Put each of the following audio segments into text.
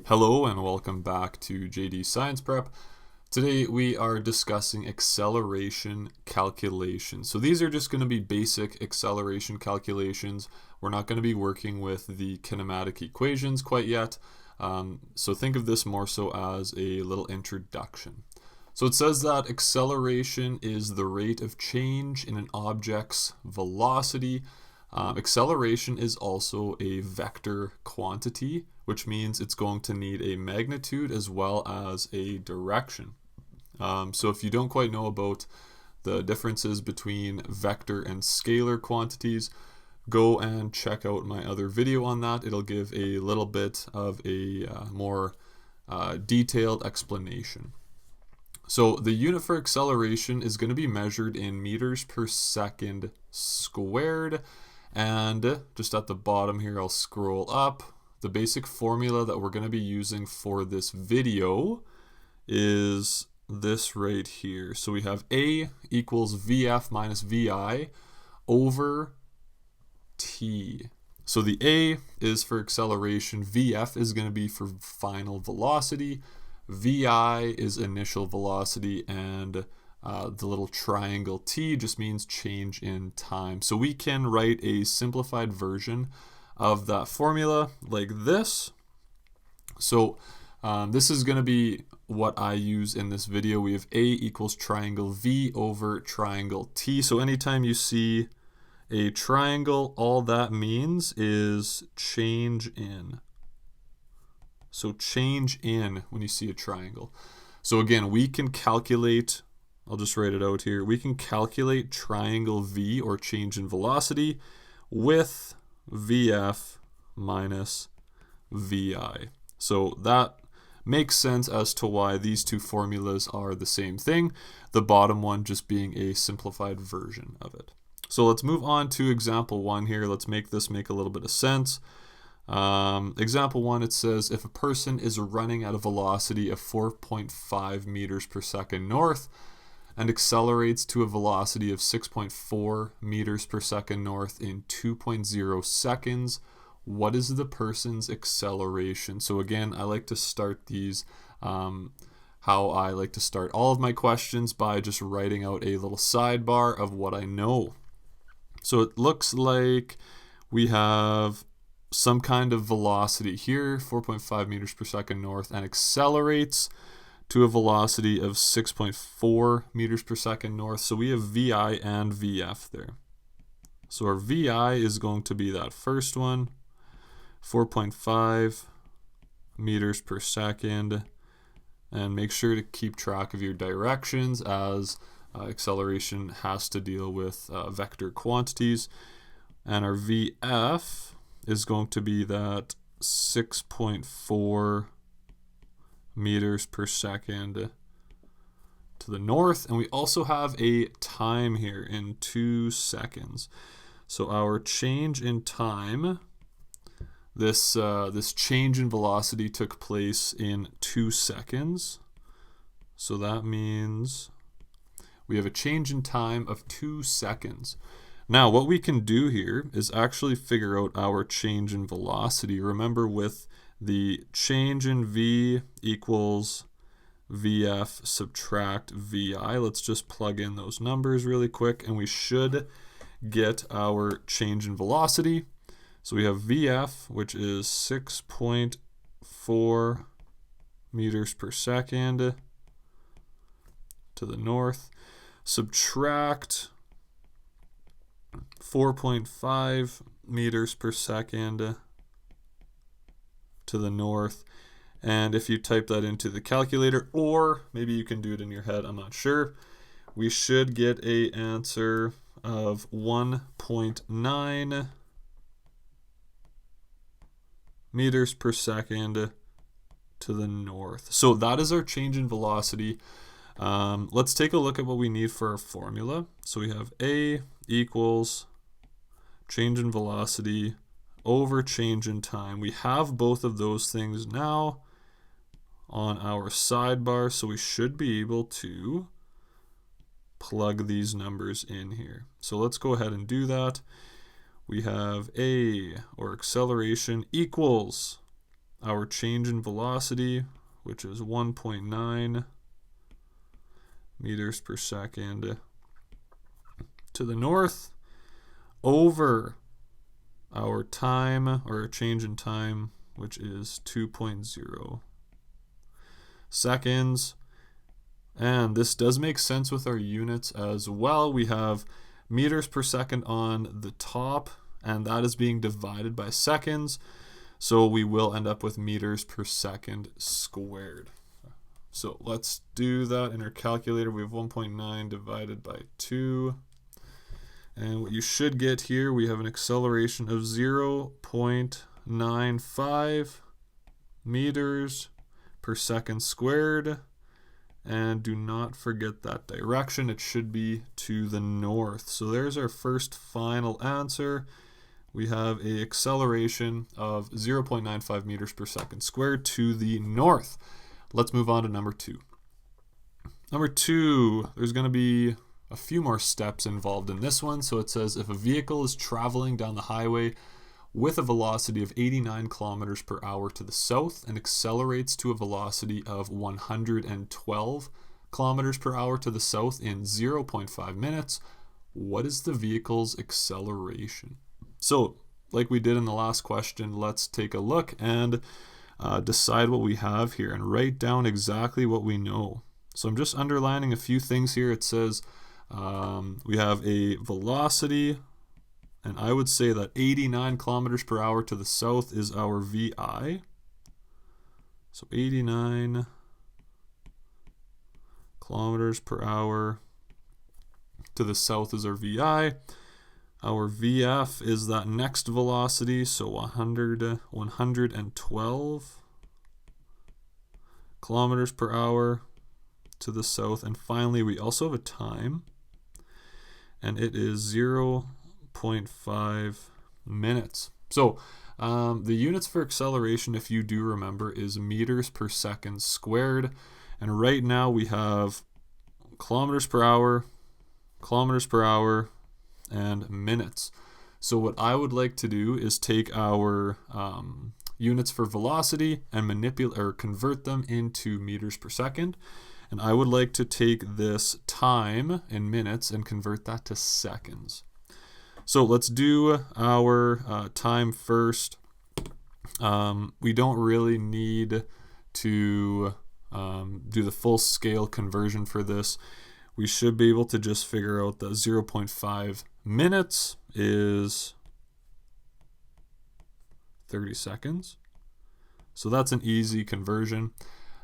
Hello and welcome back to JD Science Prep. Today we are discussing acceleration calculations. So these are just going to be basic acceleration calculations. We're not going to be working with the kinematic equations quite yet. So think of this more so as a little introduction. So it says that acceleration is the rate of change in an object's velocity. Acceleration is also a vector quantity, which means it's going to need a magnitude as well as a direction. So if you don't quite know about the differences between vector and scalar quantities, go and check out my other video on that. It'll give a little bit of a more detailed explanation. So the unit for acceleration is going to be measured in meters per second squared. And just at the bottom here, I'll scroll up. The basic formula that we're going to be using for this video is this right here. So we have A equals VF minus VI over T. So the A is for acceleration, VF is going to be for final velocity, VI is initial velocity, and the little triangle T just means change in time. So we can write a simplified version of that formula like this. So this is going to be what I use in this video. We have A equals triangle V over triangle T. So anytime you see a triangle, all that means is change in. So change in when you see a triangle. So again, we can calculate, I'll just write it out here. We can calculate triangle V, or change in velocity, with VF minus VI. So that makes sense as to why these two formulas are the same thing, the bottom one just being a simplified version of it. So let's move on to example 1 here. Let's make this make a little bit of sense. Example 1, it says if a person is running at a velocity of 4.5 meters per second north and accelerates to a velocity of 6.4 meters per second north in 2.0 seconds, what is the person's acceleration? So again, I like to start these, how I like to start all of my questions, by just writing out a little sidebar of what I know. So it looks like we have some kind of velocity here, 4.5 meters per second north, and accelerates to a velocity of 6.4 meters per second north. So we have VI and VF there. So our VI is going to be that first one, 4.5 meters per second. And make sure to keep track of your directions, as acceleration has to deal with vector quantities. And our VF is going to be that 6.4 meters per second to the north. And we also have a time here in 2 seconds. So our change in time, this change in velocity took place in 2 seconds. So that means we have a change in time of 2 seconds. Now, what we can do here is actually figure out our change in velocity. Remember, with the change in V equals VF subtract VI. Let's just plug in those numbers really quick, and we should get our change in velocity. So we have VF, which is 6.4 meters per second to the north, subtract 4.5 meters per second to the north. And if you type that into the calculator, or maybe you can do it in your head, I'm not sure, we should get an answer of 1.9 meters per second to the north. So that is our change in velocity. Let's take a look at what we need for our formula. So we have A equals change in velocity over change in time. We have both of those things now on our sidebar, so we should be able to plug these numbers in here. So let's go ahead and do that. We have A, or acceleration, equals our change in velocity, which is 1.9 meters per second to the north, over our time, or a change in time, which is 2.0 seconds. And this does make sense with our units as well. We have meters per second on the top, and that is being divided by seconds. So we will end up with meters per second squared. So let's do that in our calculator. We have 1.9 divided by 2. And what you should get here, we have an acceleration of 0.95 meters per second squared. And do not forget that direction. It should be to the north. So there's our first final answer. We have an acceleration of 0.95 meters per second squared to the north. Let's move on to number 2. Number 2, there's going to be a few more steps involved in this one. So it says if a vehicle is traveling down the highway with a velocity of 89 kilometers per hour to the south and accelerates to a velocity of 112 kilometers per hour to the south in 0.5 minutes, what is the vehicle's acceleration? So, like we did in the last question, let's take a look and decide what we have here and write down exactly what we know. So I'm just underlining a few things here. It says we have a velocity, and I would say that 89 kilometers per hour to the south is our VI. So 89 kilometers per hour to the south is our VI. Our VF is that next velocity, so 112 kilometers per hour to the south. And finally, we also have a time, and it is 0.5 minutes. So the units for acceleration, if you do remember, is meters per second squared. And right now we have kilometers per hour, and minutes. So what I would like to do is take our units for velocity and manipulate or convert them into meters per second. And I would like to take this time in minutes and convert that to seconds. So let's do our time first. We don't really need to do the full scale conversion for this. We should be able to just figure out that 0.5 minutes is 30 seconds. So that's an easy conversion.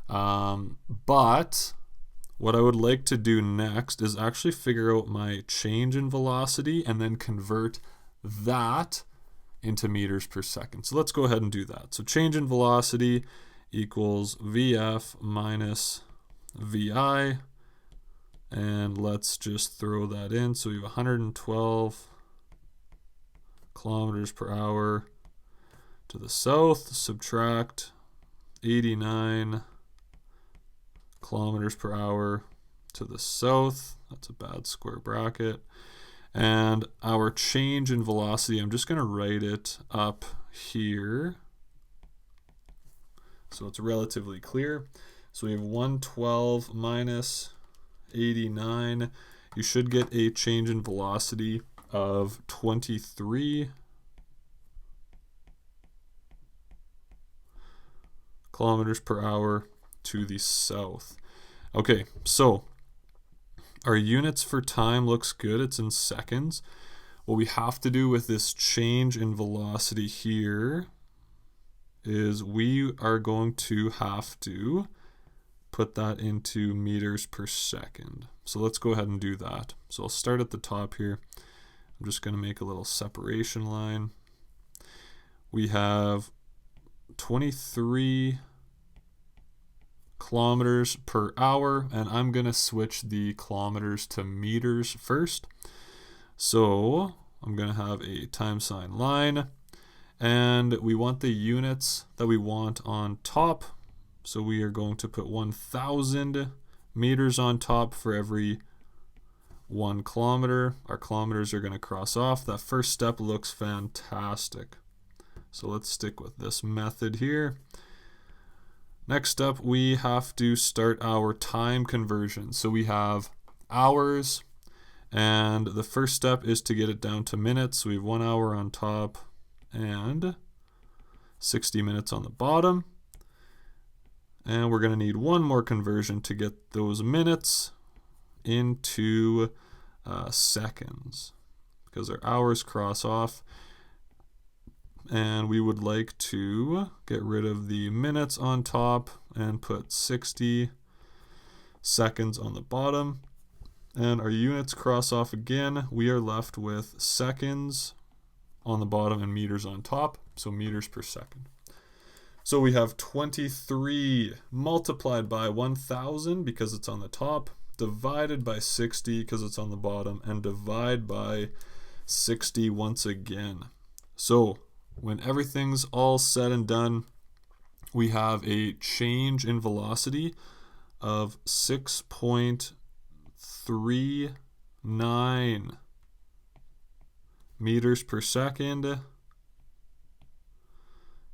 But what I would like to do next is actually figure out my change in velocity and then convert that into meters per second. So let's go ahead and do that. So change in velocity equals VF minus VI. And let's just throw that in. So we have 112 kilometers per hour to the south, subtract 89 kilometers per hour to the south. That's a bad square bracket. And our change in velocity, I'm just going to write it up here so it's relatively clear. So we have 112 minus 89. You should get a change in velocity of 23 kilometers per hour to the south. Okay, so our units for time looks good. It's in seconds. What we have to do with this change in velocity here is we are going to have to put that into meters per second. So let's go ahead and do that. So I'll start at the top here. I'm just going to make a little separation line. We have 23 kilometers per hour, and I'm going to switch the kilometers to meters first. So I'm going to have a time sign line, and we want the units that we want on top. So we are going to put 1,000 meters on top for every 1 kilometer. Our kilometers are going to cross off. That first step looks fantastic. So let's stick with this method here. Next up, we have to start our time conversion. So we have hours, and the first step is to get it down to minutes. So we have 1 hour on top and 60 minutes on the bottom. And we're going to need one more conversion to get those minutes into seconds, because our hours cross off. And we would like to get rid of the minutes on top and put 60 seconds on the bottom. And our units cross off again. We are left with seconds on the bottom and meters on top, so meters per second. So we have 23 multiplied by 1,000 because it's on the top, divided by 60 because it's on the bottom, and divide by 60 once again. So when everything's all said and done, we have a change in velocity of 6.39 meters per second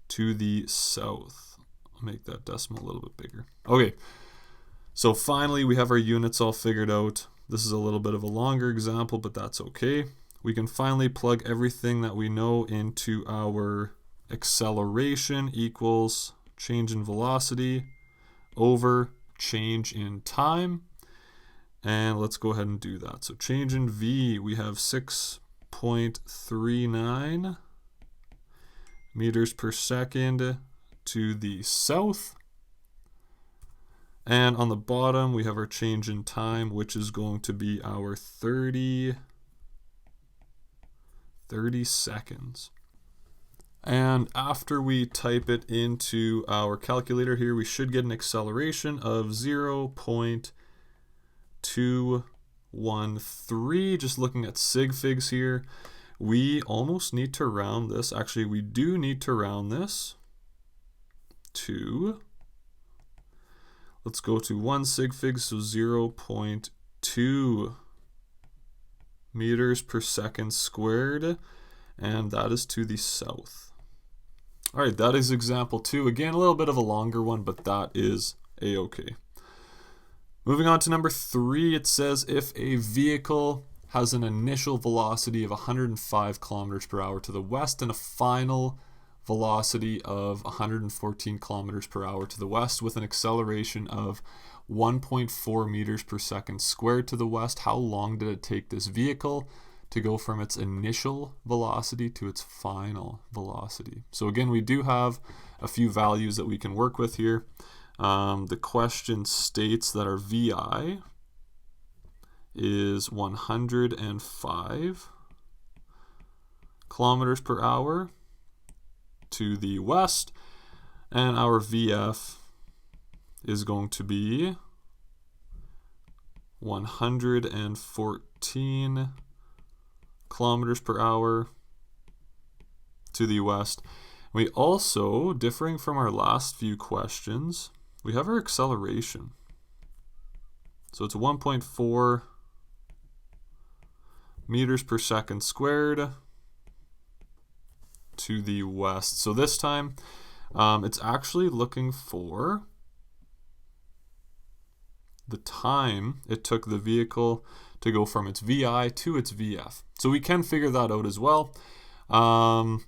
to the south. I'll make that decimal a little bit bigger. Okay, so finally we have our units all figured out. This is a little bit of a longer example, but that's okay. We can finally plug everything that we know into our acceleration equals change in velocity over change in time. And let's go ahead and do that. So change in V, we have 6.39 meters per second to the south. And on the bottom, we have our change in time, which is going to be our 30 seconds. And after we type it into our calculator here, we should get an acceleration of 0.213. Just looking at sig figs here, we almost need to round this. Actually, we do need to round this to, let's go to 1 sig fig, so 0.2 meters per second squared, and that is to the south. All right, that is example 2. Again, a little bit of a longer one, but that is a-okay. Moving on to number 3, it says if a vehicle has an initial velocity of 105 kilometers per hour to the west and a final velocity of 114 kilometers per hour to the west with an acceleration of 1.4 meters per second squared to the west, how long did it take this vehicle to go from its initial velocity to its final velocity? So again, we do have a few values that we can work with here. The question states that our VI is 105 kilometers per hour to the west, and our VF is going to be 114 kilometers per hour to the west. We also, differing from our last few questions, we have our acceleration. So it's 1.4 meters per second squared to the west. So this time, it's actually looking for the time it took the vehicle to go from its VI to its VF. So we can figure that out as well. So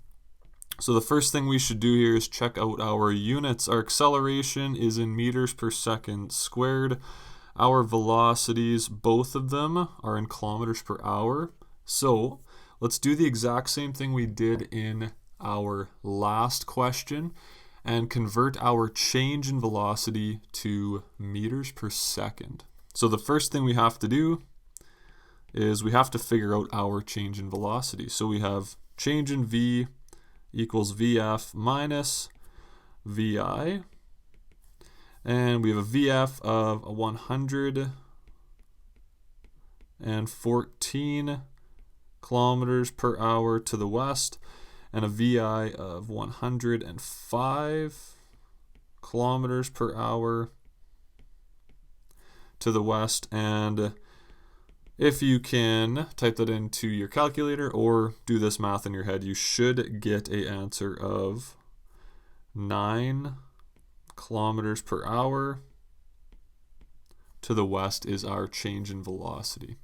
the first thing we should do here is check out our units. Our acceleration is in meters per second squared. Our velocities, both of them, are in kilometers per hour. So let's do the exact same thing we did in our last question and convert our change in velocity to meters per second. So the first thing we have to do is we have to figure out our change in velocity. So we have change in V equals VF minus VI. And we have a VF of 114 kilometers per hour to the west and a VI of 105 kilometers per hour to the west. And if you can type that into your calculator or do this math in your head, you should get an answer of 9 kilometers per hour. To the west is our change in velocity.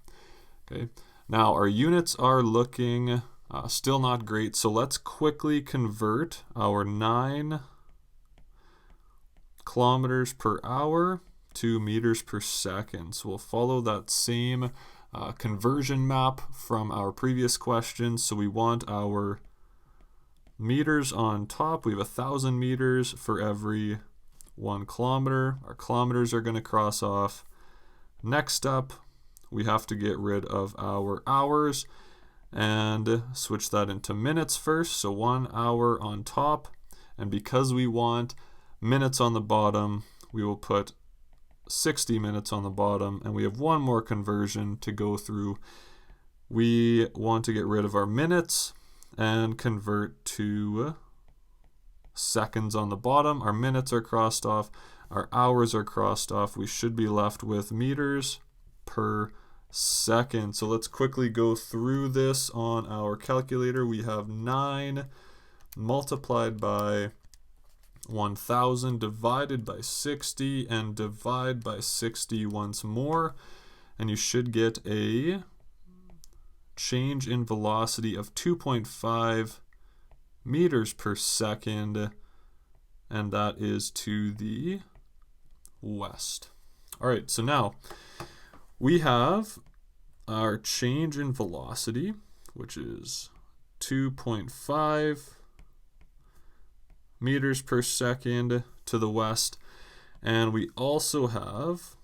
Okay. Now our units are looking still not great, so let's quickly convert our 9 kilometers per hour to meters per second. So we'll follow that same conversion map from our previous question. So we want our meters on top. We have 1,000 meters for every 1 kilometer. Our kilometers are going to cross off. Next up, we have to get rid of our hours and switch that into minutes first. So 1 hour on top. And because we want minutes on the bottom, we will put 60 minutes on the bottom, and we have one more conversion to go through. We want to get rid of our minutes and convert to seconds on the bottom. Our minutes are crossed off, our hours are crossed off. We should be left with meters per second. So let's quickly go through this on our calculator. We have 9 multiplied by 1,000 divided by 60 and divide by 60 once more, and you should get a change in velocity of 2.5 meters per second, and that is to the west. All right, so now we have our change in velocity, which is 2.5 meters per second to the west, and we also have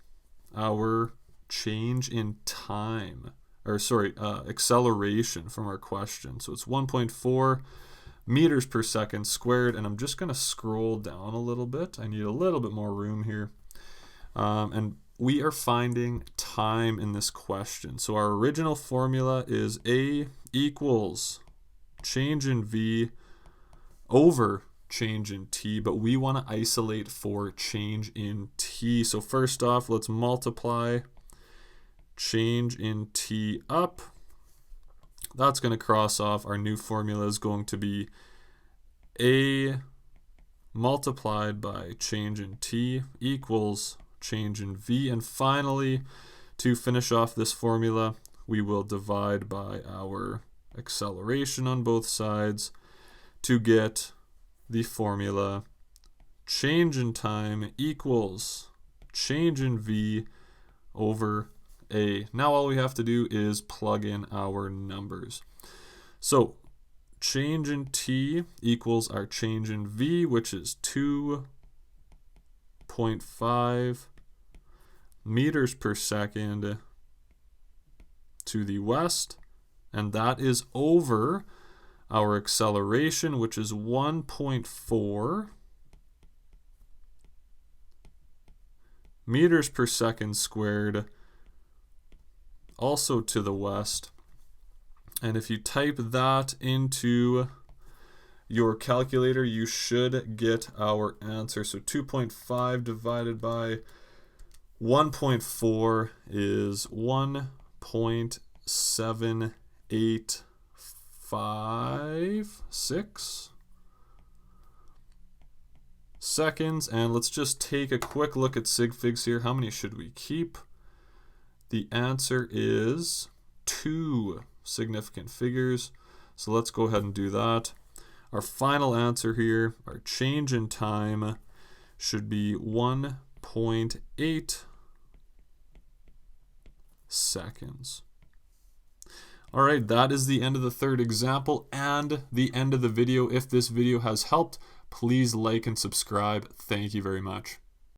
our change in time, or sorry, acceleration from our question. So it's 1.4 meters per second squared, and I'm just going to scroll down a little bit. I need a little bit more room here. And we are finding time in this question. So our original formula is A equals change in V over change in t, but we want to isolate for change in t. So first off, let's multiply change in t up. That's going to cross off. Our new formula is going to be A multiplied by change in t equals change in v. And finally, to finish off this formula, we will divide by our acceleration on both sides to get the formula change in time equals change in v over a. Now all we have to do is plug in our numbers. So change in t equals our change in v, which is 2.5 meters per second to the west, and that is over our acceleration, which is 1.4 meters per second squared, also to the west. And if you type that into your calculator, you should get our answer. So 2.5 divided by 1.4 is 1.786 seconds. And let's just take a quick look at sig figs here. How many should we keep? The answer is 2 significant figures. So let's go ahead and do that. Our final answer here, our change in time, should be 1.8 seconds. All right, that is the end of the third example and the end of the video. If this video has helped, please like and subscribe. Thank you very much.